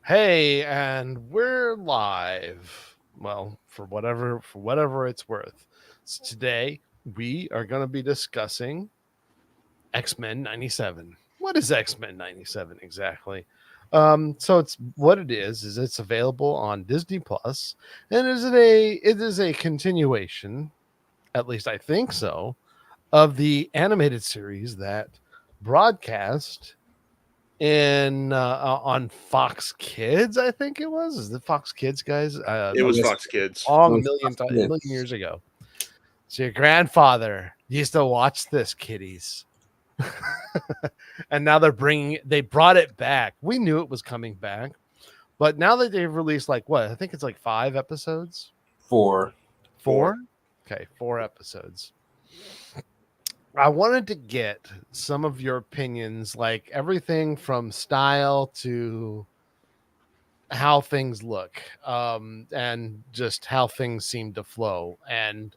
Hey, and we're live. Well, for whatever it's worth. So today we are going to be discussing X-Men 97. What is X-Men 97 exactly? So it's what it is it's available on Disney Plus, and it is a continuation, at least I think so, of the animated series that broadcast in on Fox Kids. I think it was. Is it Fox Kids, guys? It was Yes, Fox Kids. it A was million yes. years ago. So your grandfather used to watch this, kiddies, and now they brought it back. We knew it was coming back, but now that they've released like what I think it's like 5 episodes, 4. four. Okay, 4 episodes. I wanted to get some of your opinions, like everything from style to how things look, and just how things seem to flow. And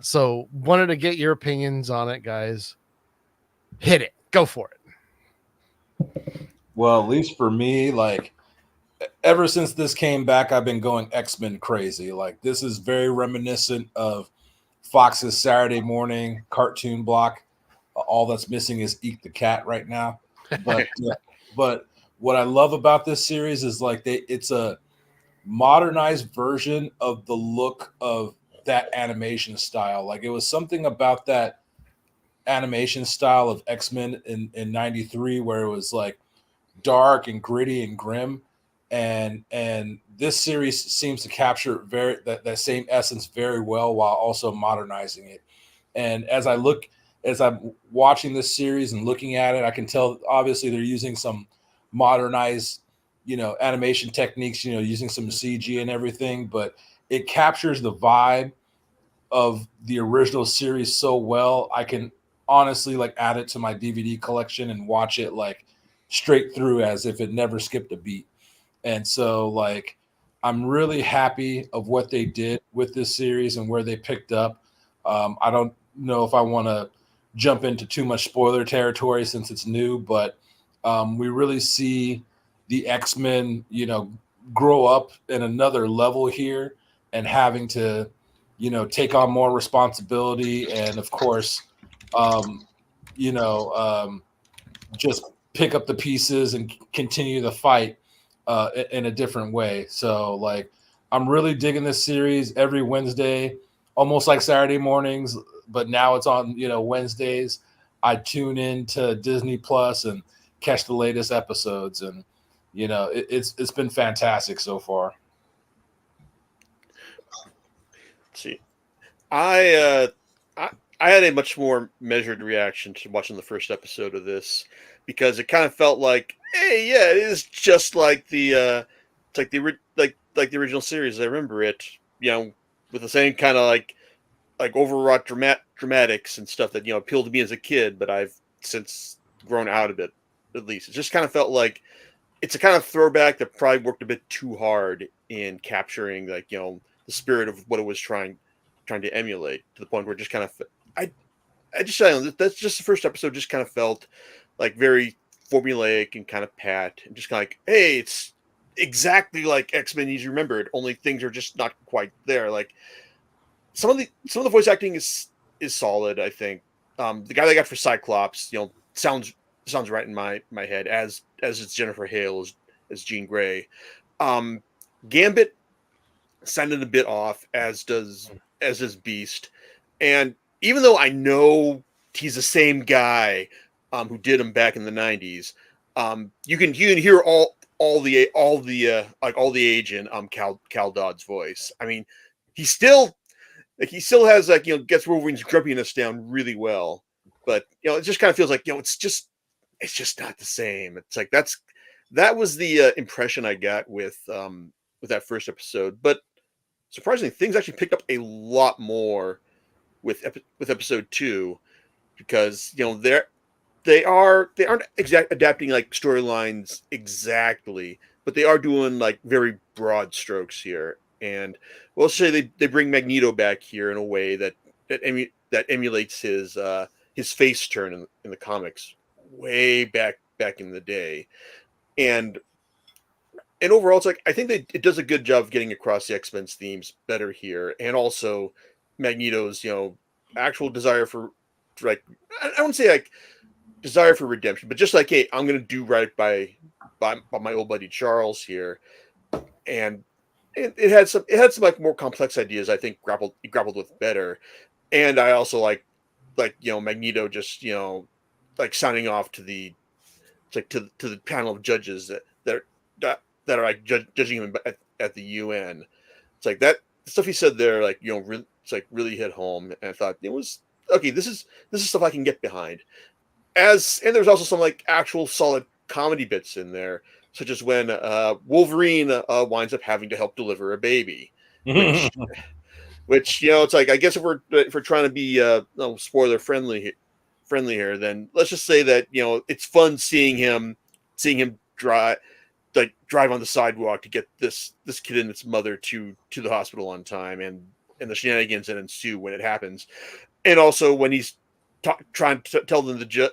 so wanted to get your opinions on it, guys. Hit it. Go for it. Well, at least for me, like ever since this came back, I've been going X-Men crazy. Like this is very reminiscent of Fox's Saturday morning cartoon block. All that's missing is Eek the Cat right now. But but what I love about this series is like it's a modernized version of the look of that animation style. Like it was something about that animation style of X-Men in 93 where it was like dark and gritty and grim, and this series seems to capture that same essence very well while also modernizing it. And as I'm watching this series and looking at it, I can tell obviously they're using some modernized animation techniques, using some CG and everything, but it captures the vibe of the original series so well. I can honestly like add it to my DVD collection and watch it like straight through as if it never skipped a beat. And so like I'm really happy of what they did with this series and where they picked up. I don't know if I want to jump into too much spoiler territory since it's new, but we really see the X-Men, grow up in another level here and having to, take on more responsibility and of course, um, you know, um, just pick up the pieces and continue the fight in a different way. So like I'm really digging this series every Wednesday, almost like Saturday mornings, but now it's on, Wednesdays. I tune in to Disney Plus and catch the latest episodes, and it's been fantastic so far. Let's see, I I I had a much more measured reaction to watching the first episode of this because it kind of felt like, hey, yeah, it is just like it's like like the original series. I remember it, with the same kind of like overwrought dramatics and stuff that appealed to me as a kid, but I've since grown out of it. At least it just kind of felt like it's a kind of throwback that probably worked a bit too hard in capturing the spirit of what it was trying to emulate to the point where it just kind of I I just that's just the first episode just kind of felt like very formulaic and kind of pat and just kind of like, hey, it's exactly like X-Men as you remembered, only things are just not quite there. Like some of the voice acting is solid, I think. The guy they got for Cyclops, sounds right in my head as it's Jennifer Hale as Jean Grey. Um, Gambit sounded a bit off, as does Beast, and even though I know he's the same guy who did him back in the '90s, you can hear all the age in Cal Dodd's voice. I mean, he still has gets Wolverine's grumpiness down really well, but it just kind of feels like it's just not the same. It's like that was the impression I got with that first episode, but surprisingly, things actually picked up a lot more with episode two because they aren't adapting like storylines exactly, but they are doing like very broad strokes here. And we'll say they bring Magneto back here in a way that emulates his face turn in the comics way back in the day. And and overall, it's like I think it does a good job of getting across the X-Men's themes better here, and also Magneto's actual desire for like I don't say like desire for redemption, but just like, hey, I'm gonna do right by my old buddy Charles here, and it had some like more complex ideas. I think grappled with better, and I also like Magneto just like signing off to the to the panel of judges that are like judging him at the UN. It's like that stuff he said there, like it's like really hit home, and I thought it was okay. This is stuff I can get behind. And there's also some like actual solid comedy bits in there, such as when Wolverine winds up having to help deliver a baby, which it's like I guess if we're trying to be spoiler friendly here, then let's just say that it's fun seeing him drive on the sidewalk to get this kid and its mother to the hospital on time, and the shenanigans that ensue when it happens, and also when he's trying to tell them the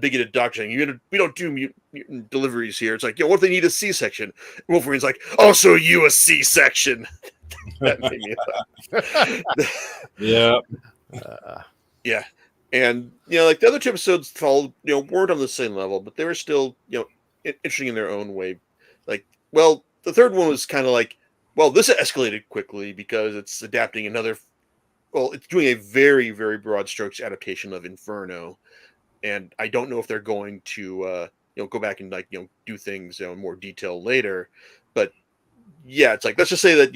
bigoted doctor saying we don't do mutant deliveries here. It's like, what if they need a C-section? Wolverine's like, also you a C-section. That made me laugh. Yeah. Yeah. And like the other two episodes followed, weren't on the same level, but they were still, interesting in their own way. Like, well, the third one was kind of like, well, this escalated quickly because it's adapting another. Well, it's doing a very, very broad strokes adaptation of Inferno, and I don't know if they're going to, go back and do things in more detail later. But yeah, it's like let's just say that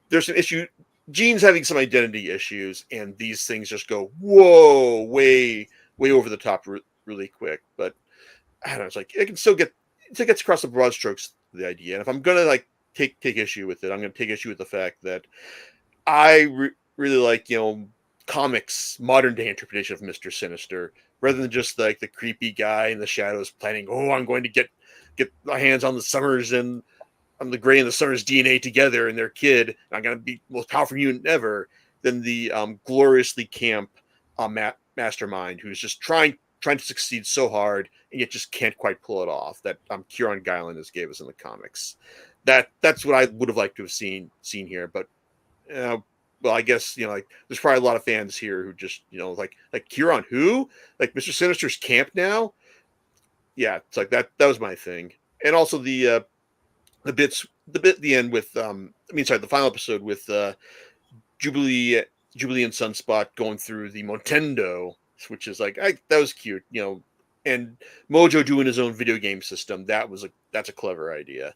there's an issue. Jean's having some identity issues, and these things just go whoa, way over the top really quick. But I don't know. It's like it gets across the broad strokes the idea. And if I'm gonna like take issue with it, I'm gonna take issue with the fact that I really like comics modern day interpretation of Mr. Sinister rather than just like the creepy guy in the shadows planning, I'm going to get my hands on the Summers and on the Gray and the Summers DNA together and their kid, and I'm going to be most powerful mutant ever, than the gloriously camp mastermind who's just trying to succeed so hard and yet just can't quite pull it off that Kieran Gillen has gave us in the comics. That's what I would have liked to have seen here, but well, I guess like there's probably a lot of fans here who just like Kieran, who like Mr. Sinister's camp now. Yeah, it's like that was my thing, and also the bit at the end with the final episode with Jubilee and Sunspot going through the Motendo, which is like that was cute, and Mojo doing his own video game system. That's a clever idea,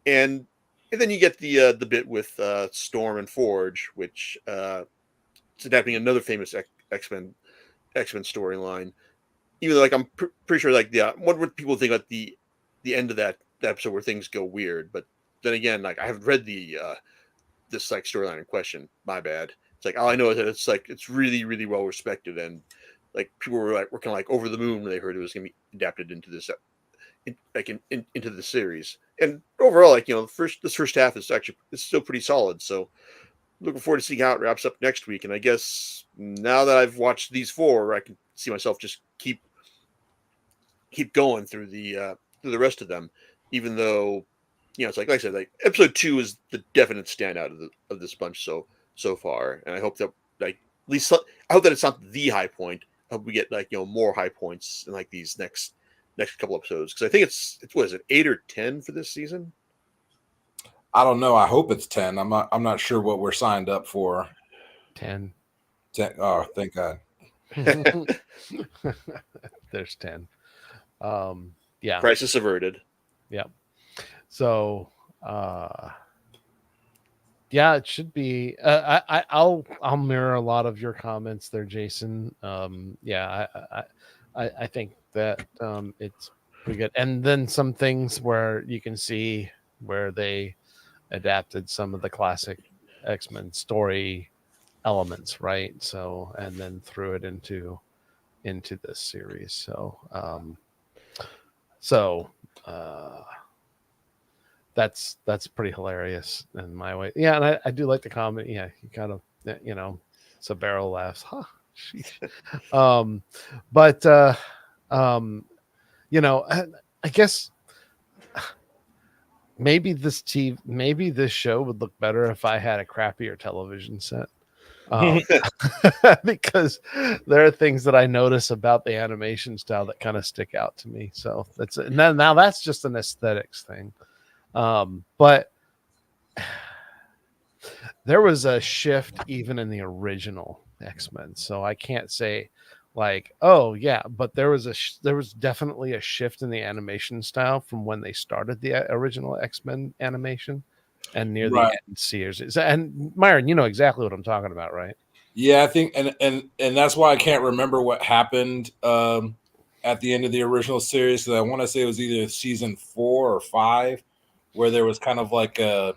and then you get the bit with Storm and Forge, which it's adapting another famous X-Men storyline. Even though, like, I'm pretty sure, like, what would people think about the end of that episode where things go weird? But then again, like, I haven't read this like storyline in question. My bad. It's like all I know is that it's like it's really, really well respected, and like people were kind of like over the moon when they heard it was going to be adapted into this into the series. And overall, like this first half is still pretty solid. So looking forward to seeing how it wraps up next week. And I guess now that I've watched these four, I can see myself just keep going through the rest of them. Even though it's like I said, like episode 2 is the definite standout of this bunch so far. And I hope that like at least I hope that it's not the high point. I hope we get like more high points in like these next couple episodes, because I think it's what is it, 8 or 10 for this season? I don't know. I hope it's 10. I'm not sure what we're signed up for. 10. Oh, thank God. There's 10. Yeah. Crisis averted. Yeah. So yeah, it should be. I'll mirror a lot of your comments there, Jason. Yeah, I think that it's pretty good. And then some things where you can see where they adapted some of the classic X-Men story elements, right? So, and then threw it into this series. So, that's pretty hilarious in my way. Yeah, and I do like the comment. Yeah, you kind of Sabero laughs. Huh. But I guess maybe maybe this show would look better if I had a crappier television set. Because there are things that I notice about the animation style that kind of stick out to me. So now that's just an aesthetics thing. But there was a shift even in the original X-Men. So I can't say like, oh yeah, but there was definitely a shift in the animation style from when they started the original X-Men animation and near the Right. end series. And Myron, you know exactly what I'm talking about, right? Yeah, I think, and that's why I can't remember what happened at the end of the original series. I want to say it was either season 4 or 5, where there was kind of like a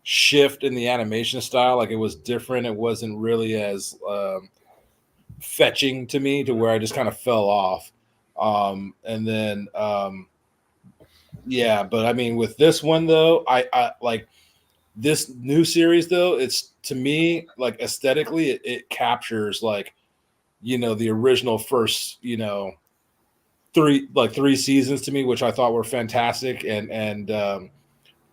shift in the animation style. Like it was different. It wasn't really as fetching to me, to where I just kind of fell off. And then, yeah, but I mean, with this one though, I like this new series though. It's, to me, like aesthetically, it captures like, the original first, 3 seasons to me, which I thought were fantastic, and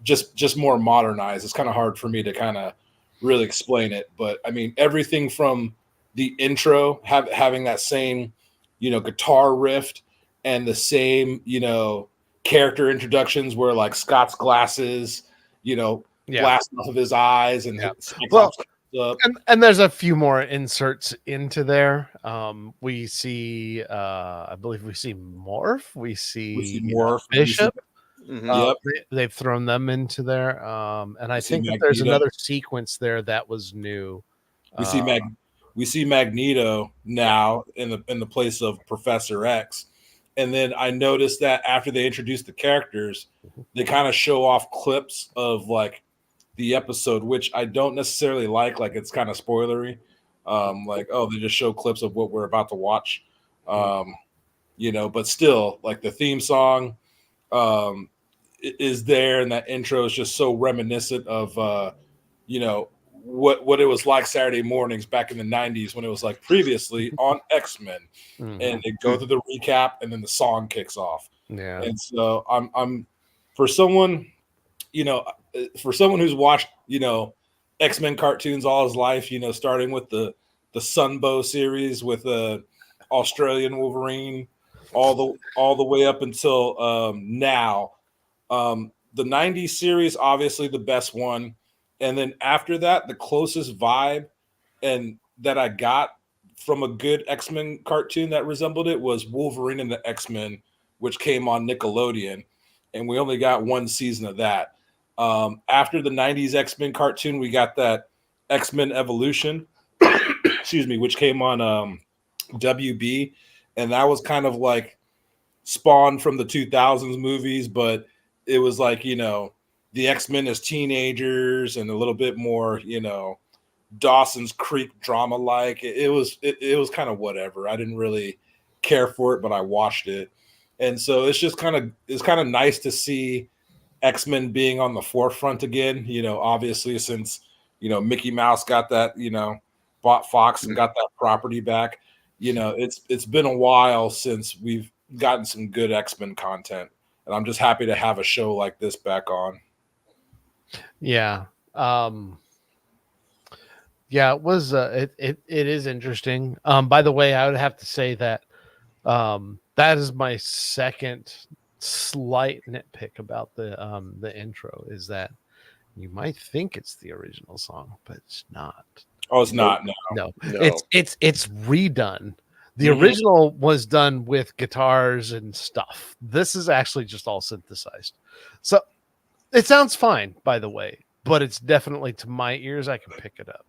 just more modernized. It's kind of hard for me to kind of really explain it, but I mean, everything from the intro having that same, guitar riff, and the same, character introductions where like Scott's glasses, blast off of his eyes, and Cyclops comes up. And there's a few more inserts into there. We see, I believe we see Morph. We see Morph. Bishop. Mhm. They've thrown them into there. And I think that Magneto. there's another sequence there that was new. We see Magneto now in the place of Professor X. And then I noticed that after they introduce the characters, they kind of show off clips of like the episode, which I don't necessarily like. Like it's kind of spoilery. Like, oh, they just show clips of what we're about to watch. But still, like the theme song is there, and that intro is just so reminiscent of what it was like Saturday mornings back in the 90s, when it was like previously on X-Men. Mhm. And they go through the recap, and then the song kicks off. Yeah. And so I'm for someone, who's watched, X-Men cartoons all his life, starting with the Sunbow series with Australian Wolverine, all the way up until now. The 90s series, obviously the best one. And then after that, the closest vibe and that I got from a good X-Men cartoon that resembled it was Wolverine and the X-Men, which came on Nickelodeon. And we only got 1 season of that. After the 90s X-Men cartoon, we got that X-Men Evolution, excuse me, which came on WB. And that was kind of like spawned from the 2000s movies, but it was like, the X-Men as teenagers and a little bit more, Dawson's Creek drama like. It was kind of whatever. I didn't really care for it, but I watched it. And so it's kind of nice to see X-Men being on the forefront again, obviously since, Mickey Mouse got that, bought Fox and got that property back. It's been a while since we've gotten some good X-Men content, and I'm just happy to have a show like this back on. Yeah. Yeah, it was it is interesting. By the way, I would have to say that that is my second slight nitpick about the intro, is that you might think it's the original song, but it's not. Oh, it's not. No. No. It's redone. The original was done with guitars and stuff. This is actually just all synthesized. So it sounds fine, by the way, but it's definitely, to my ears, I can pick it up.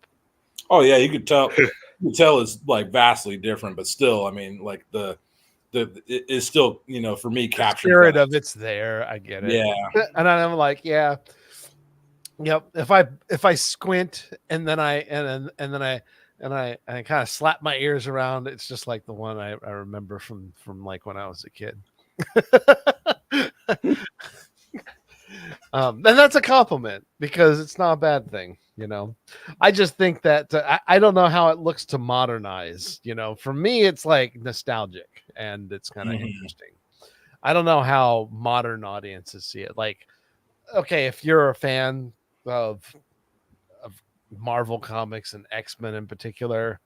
Oh yeah, you could tell. You could tell it's like vastly different, but still, I mean, like it is still, for me, captured. The spirit of it's there. I get it. Yeah, and I'm like, yeah, yep. If I squint and then I kind of slap my ears around, it's just like the one I remember from like when I was a kid. And that's a compliment, because it's not a bad thing. I just think that I don't know how it looks to modernize. For me, it's like nostalgic, and it's kind of interesting. I don't know how modern audiences see it. Like, okay, if you're a fan of Marvel comics and X-Men in particular,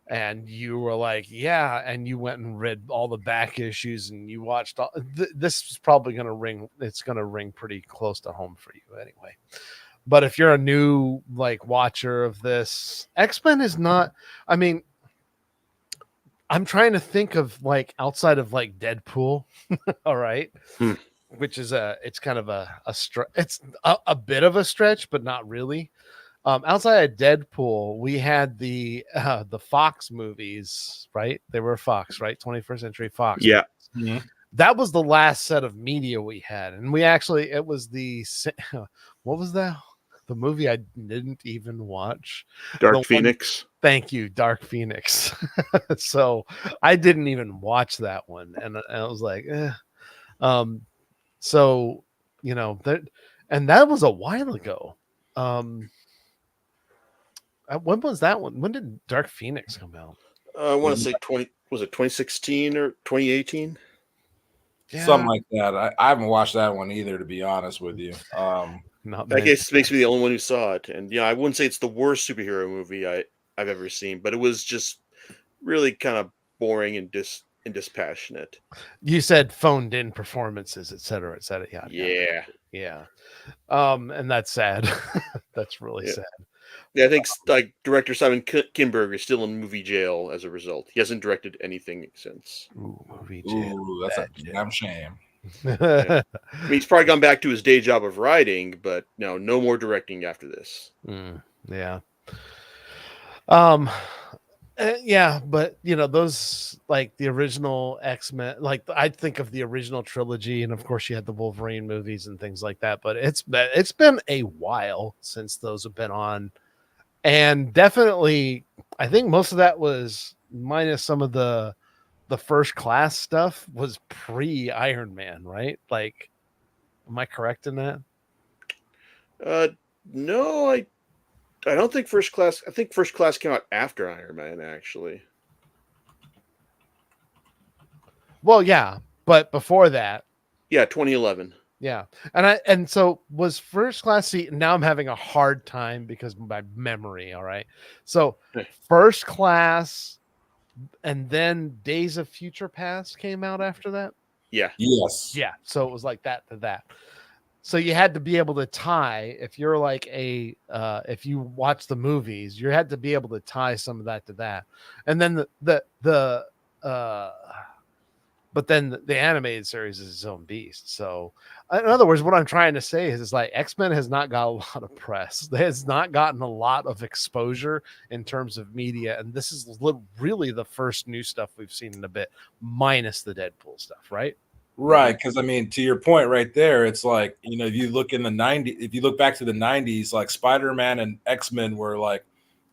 and you were like, yeah, and you went and read all the back issues and you watched all this is probably going to ring, it's going to ring pretty close to home for you anyway. But if you're a new like watcher of this, X-Men is not, I mean, I'm trying to think of like outside of like Deadpool, all right, which is it's kind of it's a bit of a stretch, but not really. Outside of Deadpool, we had the Fox movies, right? They were Fox, right? 21st Century Fox. Yeah. Mm-hmm. That was the last set of media we had, and we actually it was the what was that? The movie I didn't even watch. Dark Phoenix. Thank you, Dark Phoenix. So I didn't even watch that one, and I was like, eh. So you know that, and that was a while ago. When was that one? When did Dark Phoenix come out? I want to say 2016 or 2018? Yeah, Something like that. I haven't watched that one either, to be honest with you. not I guess it makes me the only one who saw it. And I wouldn't say it's the worst superhero movie I've ever seen, but it was just really kind of boring and dispassionate. You said phoned in performances, et cetera, et cetera. Yeah. And that's sad. That's really sad. Yeah, I think like director Simon Kinberg is still in movie jail as a result. He hasn't directed anything since. Movie jail. Ooh, that's a damn shame. I mean, he's probably gone back to his day job of writing, but no more directing after this. Yeah. Yeah, but those like the original X-Men, like I think of the original trilogy, and of course you had the Wolverine movies and things like that. But it's been a while since those have been on, and definitely I think most of that was minus some of the First Class stuff was pre Iron Man, right? Like, am I correct in that? No, I don't think First Class. I think First Class came out after Iron Man, actually. Well, yeah, but before that, yeah, 2011. Yeah, and so was First Class. See, now I'm having a hard time because of my memory. All right, so First Class, and then Days of Future Past came out after that. Yeah. Yes. Yeah. So it was like that to that. So you had to be able to tie, if you're like if you watch the movies, you had to be able to tie some of that to that. And then but then the animated series is its own beast. So in other words, what I'm trying to say is like X-Men has not got a lot of press. It has not gotten a lot of exposure in terms of media. And this is really the first new stuff we've seen in a bit, minus the Deadpool stuff, right? Right, because I mean, to your point right there, it's like, if you look in the 90s, if you look back to the 90s, like Spider-Man and X-Men were like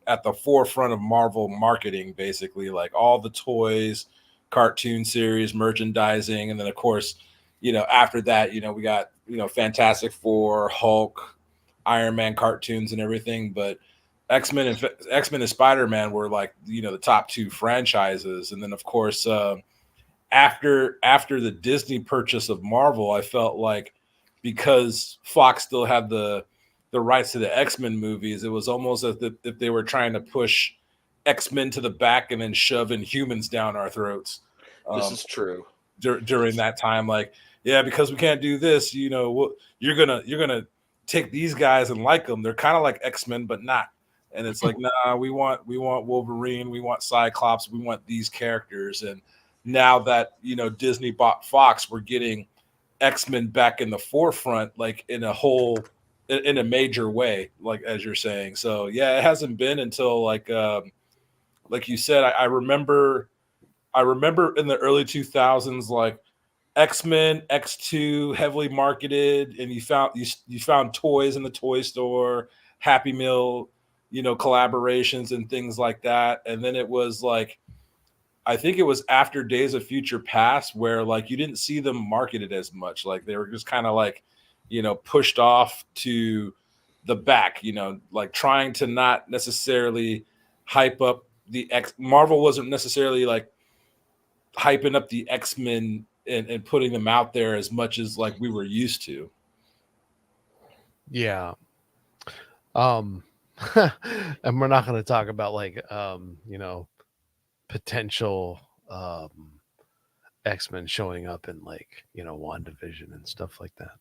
at the forefront of Marvel marketing, basically, like all the toys, cartoon series, merchandising, and then of course, after that, we got Fantastic Four, Hulk, Iron Man cartoons and everything, but X-Men and Spider-Man were like the top two franchises, and then of course after the Disney purchase of Marvel, I felt like because Fox still had the rights to the X-Men movies, it was almost as if they were trying to push X-Men to the back and then shove Inhumans down our throats. This is true. During that time, like, yeah, because we can't do this, you're gonna take these guys and like them. They're kind of like X-Men, but not. And it's like, nah, we want Wolverine, we want Cyclops, we want these characters. And now that Disney bought Fox, we're getting X-Men back in the forefront, like in a major way, like as you're saying. So yeah, it hasn't been until like you said. I remember in the early 2000s, like X-Men, X2 heavily marketed, and you found toys in the toy store, Happy Meal, collaborations and things like that. And then it was like, I think it was after Days of Future Past where like you didn't see them marketed as much. Like they were just kind of like, pushed off to the back, like trying to not necessarily hype up Marvel wasn't necessarily like hyping up the X-Men and putting them out there as much as like we were used to. Yeah. Um, and we're not going to talk about like potential X-Men showing up in like WandaVision and stuff like that.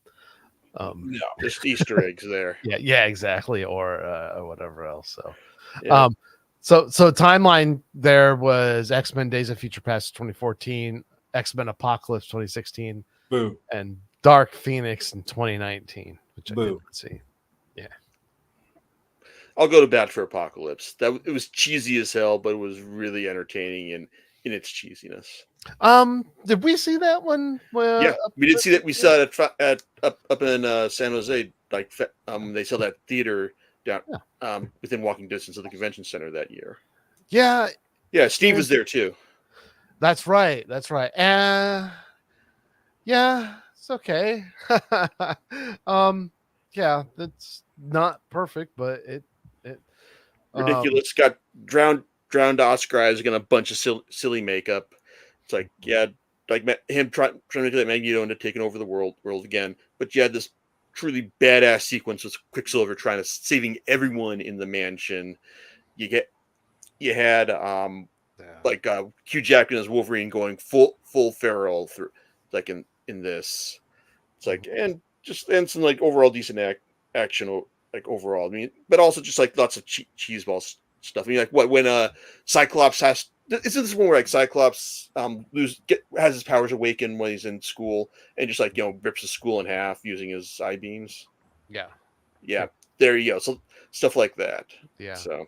No. Just Easter eggs there. Yeah, exactly, or whatever else. So, Yeah. so timeline there was X-Men Days of Future Past 2014, X-Men Apocalypse 2016, Boo. and Dark Phoenix in 2019, which I Boo. didn't see. Yeah. I'll go to bat for Apocalypse. It was cheesy as hell, but it was really entertaining in its cheesiness. Did we see that one? Yeah, we did see that. We saw it at up in San Jose. Like they saw that theater down within walking distance of the convention center that year. Yeah, Yeah, Steve was there too. that's right. That's right. Yeah, it's okay. Yeah, that's not perfect, but it Ridiculous. Got drowned Oscar Isaac in a bunch of silly makeup. It's like, yeah, like him trying to get Magneto into taking over the world again. But you had this truly badass sequence with Quicksilver trying to saving everyone in the mansion. You had like Hugh Jackman as Wolverine going full feral through like in this. It's like and some like overall decent action like overall. I mean, but also just like lots of cheeseball stuff. I mean, like when Cyclops isn't this one where like Cyclops has his powers awakened when he's in school and just like rips the school in half using his eye beams. Yeah, there you go. So stuff like that. Yeah. So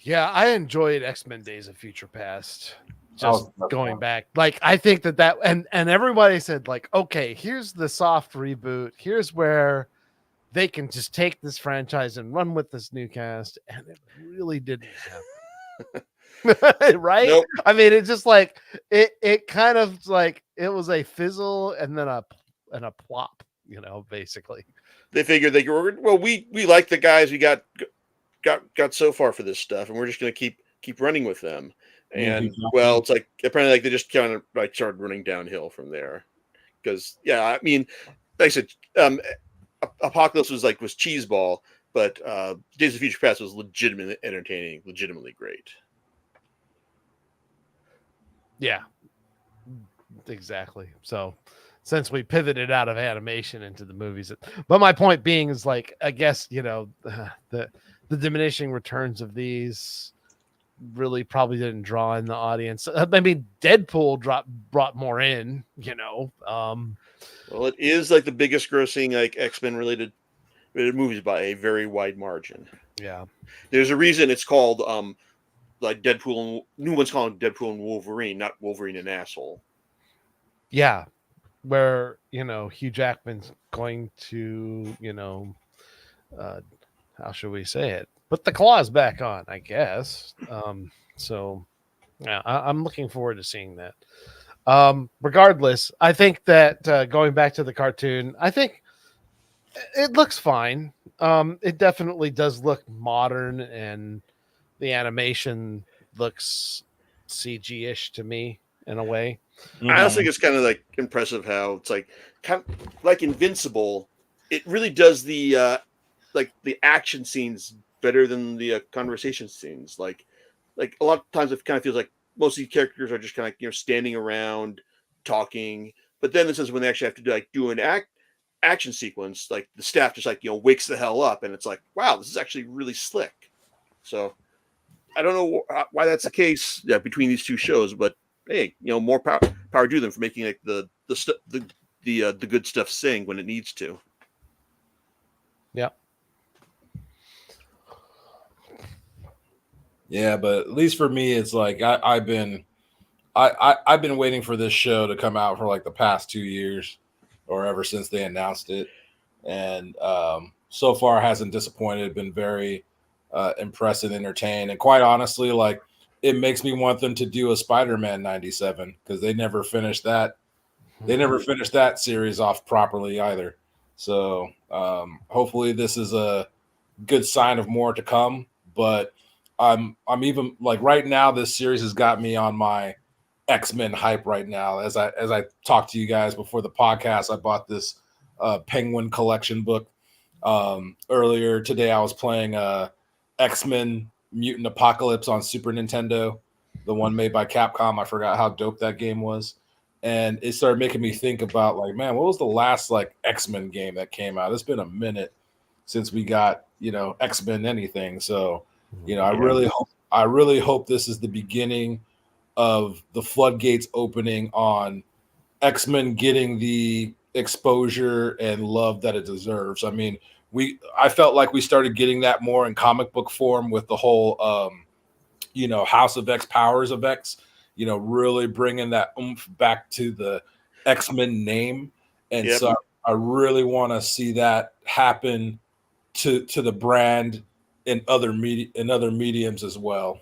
yeah, I enjoyed X-Men Days of Future Past. Just going fun. back, like I think that and everybody said like, okay, here's the soft reboot. Here's where they can just take this franchise and run with this new cast, and it really didn't happen. Right? Nope. I mean, it's just like it kind of like it was a fizzle and then a plop, basically. They figured well, we like the guys we got so far for this stuff, and we're just gonna keep running with them. And well, it's like apparently like they just kind of like started running downhill from there. Because I mean, like I said, Apocalypse was cheeseball, but Days of Future Past was legitimately entertaining, legitimately great. Yeah, exactly. So since we pivoted out of animation into the movies, but my point being is like, I guess, the diminishing returns of these really probably didn't draw in the audience. I mean, Deadpool brought more in, Well, it is like the biggest grossing like X-Men related movies by a very wide margin. Yeah. There's a reason it's called like Deadpool. New one's called Deadpool and Wolverine, not Wolverine and Asshole. Yeah. Where, Hugh Jackman's going to, how should we say it? Put the claws back on, I guess. So yeah, I'm looking forward to seeing that. Regardless, I think that going back to the cartoon, I think it looks fine. It definitely does look modern, and the animation looks CG-ish to me in a way. I also think it's kind of like impressive how it's like kind of like Invincible. It really does the like the action scenes better than the conversation scenes. Like a lot of times it kind of feels like most of these characters are just kind of standing around talking. But then this is when they actually have to do an action sequence. Like the staff just wakes the hell up, and it's like, wow, this is actually really slick. So I don't know why that's the case between these two shows, but hey, more power to them for making like the good stuff sing when it needs to. Yeah. Yeah, but at least for me, it's like I've been waiting for this show to come out for like the past 2 years, or ever since they announced it, and so far hasn't disappointed. Been very impressed and entertained, and quite honestly, like it makes me want them to do a Spider-Man 97 because they never finished that. They never finished that series off properly either. So hopefully this is a good sign of more to come. But I'm even like right now, this series has got me on my X-Men hype right now. As I talked to you guys before the podcast, I bought this Penguin collection book. Earlier today, I was playing X-Men Mutant Apocalypse on Super Nintendo, the one made by Capcom. I forgot how dope that game was. And it started making me think about, like, man, what was the last like X-Men game that came out? It's been a minute since we got, X-Men anything. So, I really hope this is the beginning of the floodgates opening on X-Men getting the exposure and love that it deserves. I mean, I felt like we started getting that more in comic book form with the whole House of X, Powers of X, really bringing that oomph back to the X-Men name. And Yep. so I really want to see that happen to the brand in other mediums as well.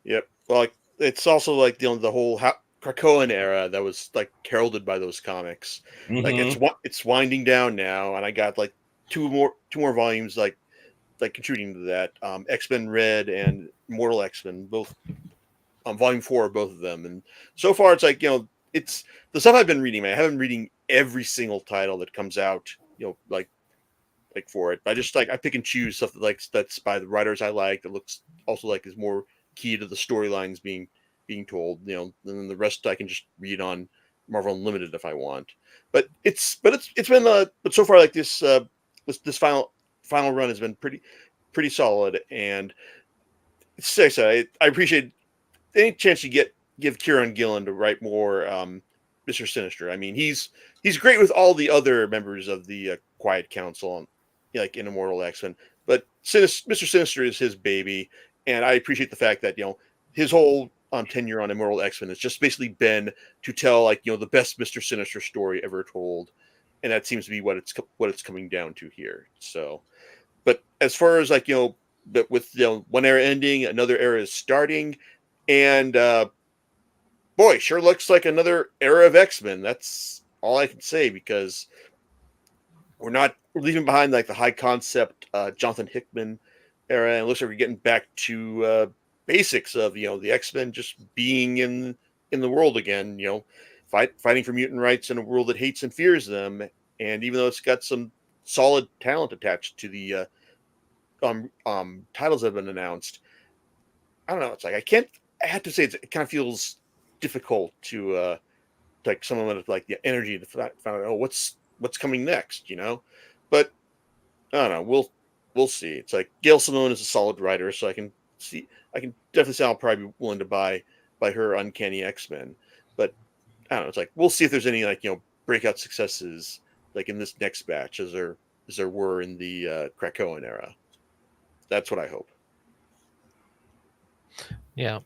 Yep. Well, like, it's also like the whole Krakoan era that was like heralded by those comics. Like it's winding down now, and I got like two more volumes like contributing to that. X-Men Red and Mortal X-Men, both volume 4 of both of them. And so far it's like, it's the stuff I've been reading, man. I haven't been reading every single title that comes out, like for it. But I just I pick and choose stuff that's by the writers I like, that looks also like is more key to the storylines being told, and then the rest I can just read on Marvel Unlimited if I want. But it's been but so far, like this final run has been pretty solid. And it's like I said, I appreciate any chance you give Kieran Gillen to write more Mr. Sinister. I mean, he's great with all the other members of the Quiet Council, like in Immortal X-Men, but Mr. Sinister is his baby, and I appreciate the fact that his whole tenure on Immortal X-Men has just basically been to tell the best Mr. Sinister story ever told, and that seems to be what it's coming down to here. So, but as far as but with one era ending, another era is starting, and boy, sure looks like another era of X-Men. That's all I can say, because we're leaving behind like the high concept Jonathan Hickman era, and it looks like we're getting back to basics of the X-Men just being in the world again, fighting for mutant rights in a world that hates and fears them. And even though it's got some solid talent attached to the titles that have been announced, I don't know. It's like I have to say it kind of feels difficult to like someone with like the energy to find out, oh, what's coming next, But I don't know. We'll see. It's like Gail Simone is a solid writer, so I can definitely say I'll probably be willing to buy her Uncanny X-Men. But I don't know. It's like we'll see if there's any breakout successes like in this next batch as there were in the Krakoan era. That's what I hope. Yeah.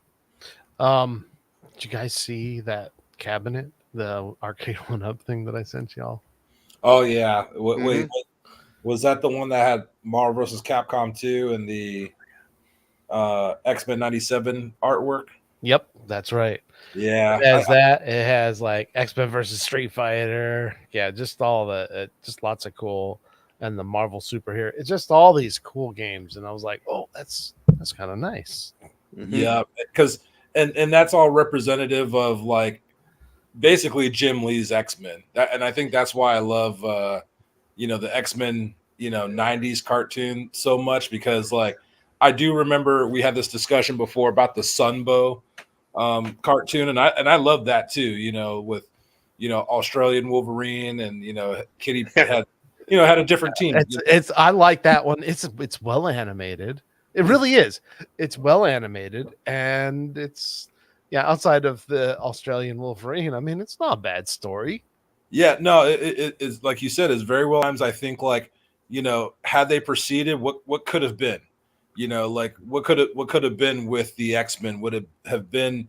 Did you guys see that cabinet, the arcade 1-up thing that I sent y'all? Oh yeah. Wait, was that the one that had Marvel vs. Capcom 2 and the X-Men97 artwork? Yep, that's right. Yeah. It has that. It has like X-Men versus Street Fighter. Yeah, just all the just lots of cool, and the Marvel superhero. It's just all these cool games, and I was like, oh, that's kind of nice. Yeah, because and that's all representative of like basically Jim Lee's X-Men. And I think that's why I love the X-Men 90s cartoon so much, because like I do remember we had this discussion before about the Sunbow cartoon, and I love that too, with Australian Wolverine, and Kitty had had a different team. It's I like that one. It's well animated. It really is. It's well animated, and it's outside of the Australian Wolverine, I mean, it's not a bad story. Yeah, no, it is, like you said, is very well. I think like had they proceeded, what could have been, like what could have been with the X-Men? Would it have been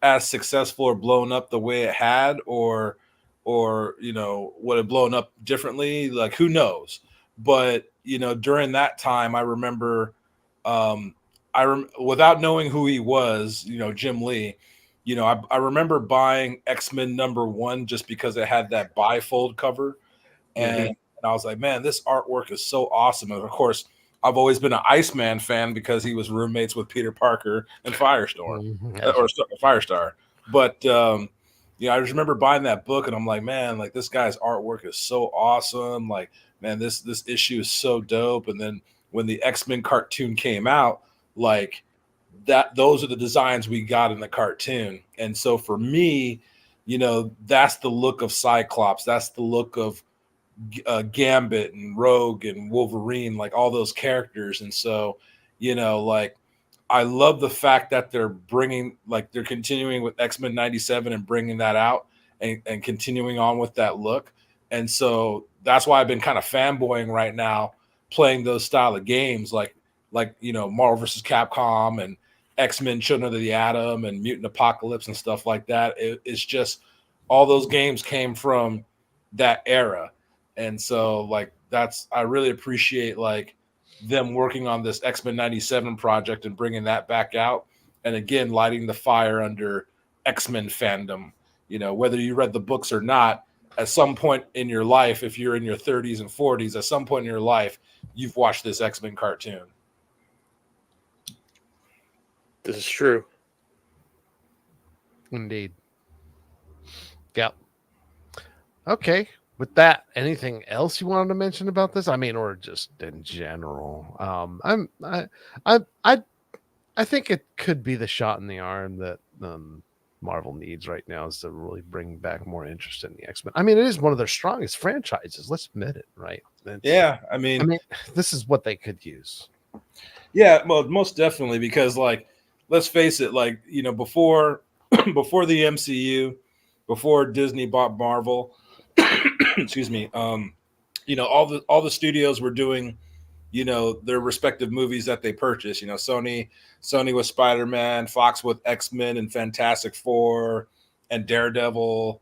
as successful or blown up the way it had, or would have blown up differently? Like, who knows? But during that time, I remember, without knowing who he was, Jim Lee. I remember buying X-Men #1 just because it had that bifold cover. And I was like, man, this artwork is so awesome. And of course, I've always been an Iceman fan because he was roommates with Peter Parker and Firestorm or Firestar. But you know, I just remember buying that book and I'm like, man, like this guy's artwork is so awesome. Like, man, this issue is so dope. And then when the X-Men cartoon came out, like those are the designs we got in the cartoon. And so for me, you know, that's the look of Cyclops. That's the look of Gambit and Rogue and Wolverine, like all those characters. And so, you know, like I love the fact that they're continuing with X-Men 97 and bringing that out and continuing on with that look. And so that's why I've been kind of fanboying right now, playing those style of games like you know, Marvel vs. Capcom and X-Men Children of the Atom and Mutant Apocalypse and stuff like that. It's just all those games came from that era. And so like I really appreciate like them working on this X-Men 97 project and bringing that back out. And again, lighting the fire under X-Men fandom. You know, whether you read the books or not, at some point in your life, if you're in your 30s and 40s, at some point in your life, you've watched this X-Men cartoon. This is true. Indeed. Yep. Okay. With that, anything else you wanted to mention about this? I mean, or just in general? I think it could be the shot in the arm that Marvel needs right now is to really bring back more interest in the X-Men. I mean, it is one of their strongest franchises. Let's admit it, right? Yeah, I mean, this is what they could use. Yeah, well, most definitely, because like, let's face it, like, you know, before the MCU, before Disney bought Marvel, excuse me, you know, all the studios were doing, you know, their respective movies that they purchased. You know, Sony with Spider-Man, Fox with X-Men and Fantastic Four and Daredevil,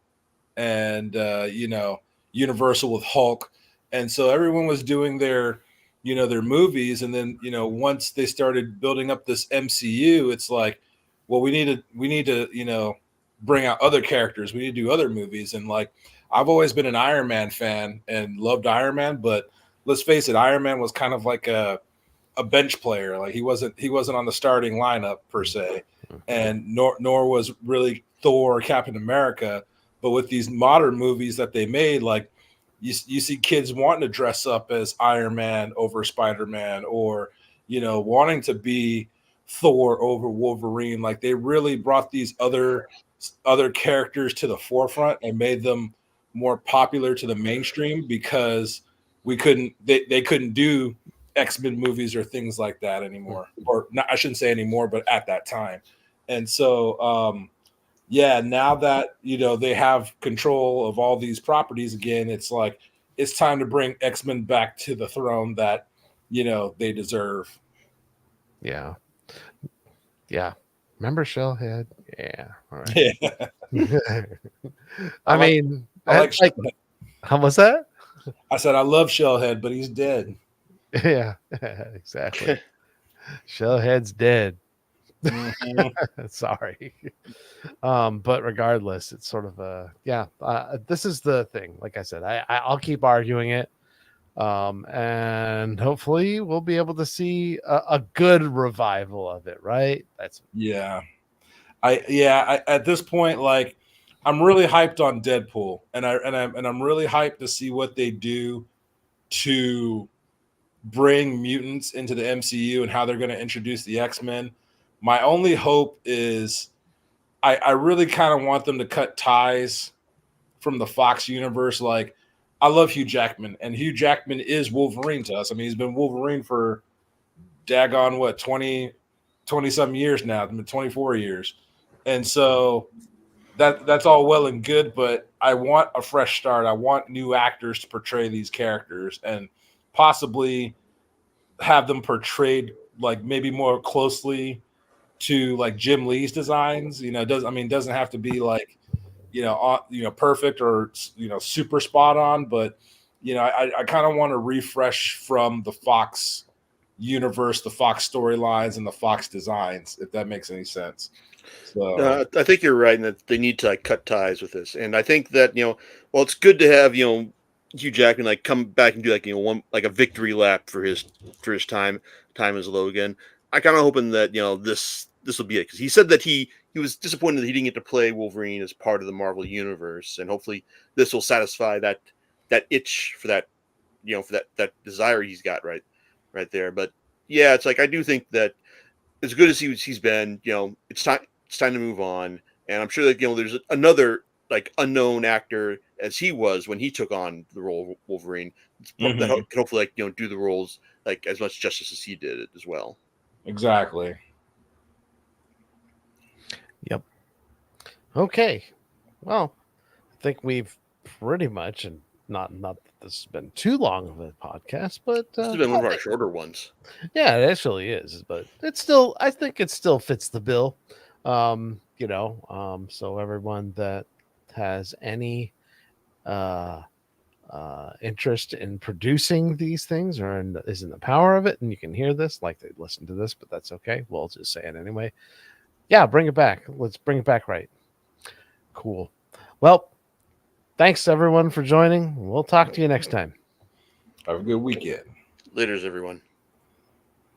and you know, Universal with Hulk. And so everyone was doing their, you know, their movies. And then, you know, once they started building up this MCU, it's like, well, we need to, you know, bring out other characters. We need to do other movies. And like, I've always been an Iron Man fan and loved Iron Man, but let's face it, Iron Man was kind of like a bench player. Like he wasn't on the starting lineup per se, and nor was really Thor or Captain America. But with these modern movies that they made, like you see kids wanting to dress up as Iron Man over Spider-Man, or, you know, wanting to be Thor over Wolverine. Like they really brought these other characters to the forefront and made them more popular to the mainstream, because they couldn't do X-Men movies or things like that anymore, or not, I shouldn't say anymore, but at that time. And so yeah, now that, you know, they have control of all these properties again, it's like it's time to bring X-Men back to the throne that, you know, they deserve. Yeah. Remember Shellhead? Yeah. All right. Yeah. I mean, like how was that? I said I love Shellhead, but he's dead. Yeah, exactly. Shellhead's dead. Mm-hmm. Sorry. But regardless, it's sort of this is the thing. Like I said, I'll keep arguing it. And hopefully we'll be able to see a good revival of it, right? I at this point, like, I'm really hyped on Deadpool, and I'm really hyped to see what they do to bring mutants into the MCU and how they're going to introduce the X-Men. My only hope is I really kind of want them to cut ties from the Fox universe. Like, I love Hugh Jackman, and Hugh Jackman is Wolverine to us. I mean, he's been Wolverine for daggone what, 20 some years now. It's been 24 years. And so that's all well and good, but I want a fresh start. I want new actors to portray these characters and possibly have them portrayed like maybe more closely to like Jim Lee's designs. You know, doesn't have to be like, perfect or, super spot on, but I kind of want to refresh from the Fox universe, the Fox storylines, and the Fox designs, if that makes any sense. So I think you're right in that they need to like cut ties with this, and I think that well, it's good to have Hugh Jackman like come back and do like one like a victory lap for his time as Logan. I kind of hoping that this will be it, because he said that he was disappointed that he didn't get to play Wolverine as part of the Marvel universe, and hopefully this will satisfy that itch for that, for that desire he's got right there. But yeah, it's like I do think that as good as he's been, it's time to move on. And I'm sure that there's another like unknown actor as he was when he took on the role of Wolverine that could hopefully do the roles like as much justice as he did it as well. Exactly. Yep. Okay. Well, I think we've pretty much, and not that this has been too long of a podcast, but This has been one of our shorter ones. Yeah, it actually is, but it's still, I think it still fits the bill. So everyone that has any interest in producing these things or is in the power of it, and you can hear this, like they listen to this, but that's okay. We'll just say it anyway. Yeah, bring it back. Let's bring it back right. Cool. Well, thanks everyone for joining. We'll talk to you next time. Have a good weekend. Laters, everyone.